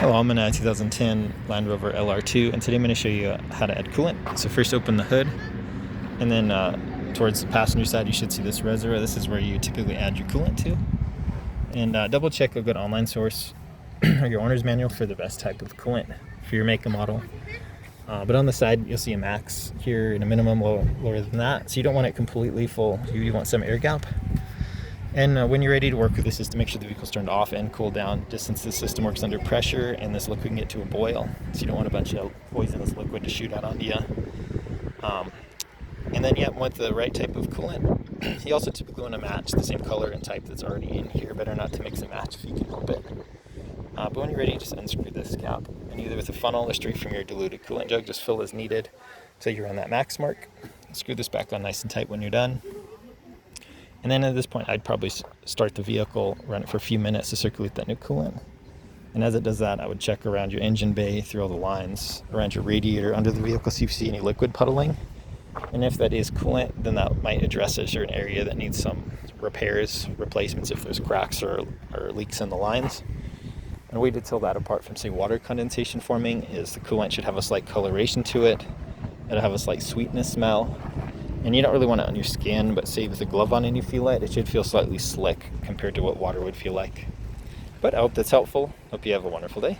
Hello, I'm in a 2010 Land Rover LR2, and today I'm going to show you how to add coolant. So first open the hood, and then towards the passenger side you should see this reservoir. This is where you typically add your coolant to. And double check a good online source or your owner's manual for the best type of coolant for your make and model. But on the side you'll see a max here and a minimum lower than that. So you don't want it completely full, you want some air gap. And when you're ready to work with the system, make sure the vehicle's turned off and cooled down, just since the system works under pressure and this liquid can get to a boil. So you don't want a bunch of poisonous liquid to shoot out onto you. And then, with the right type of coolant, you also typically want to match the same color and type that's already in here. Better not to mix and match if you can help it. But when you're ready, just unscrew this cap. And either with a funnel or straight from your diluted coolant jug, just fill as needed. So you're on that max mark. Screw this back on nice and tight when you're done. And then at this point, I'd probably start the vehicle, run it for a few minutes to circulate that new coolant. And as it does that, I would check around your engine bay, through all the lines, around your radiator, under the vehicle, see if you see any liquid puddling. And if that is coolant, then that might address a certain area that needs some repairs, replacements if there's cracks or leaks in the lines. And a way to tell that apart from, say, water condensation forming is the coolant should have a slight coloration to it. It'll have a slight sweetness smell. And you don't really want it on your skin, but say with a glove on and you feel it, it should feel slightly slick compared to what water would feel like. But I hope that's helpful. Hope you have a wonderful day.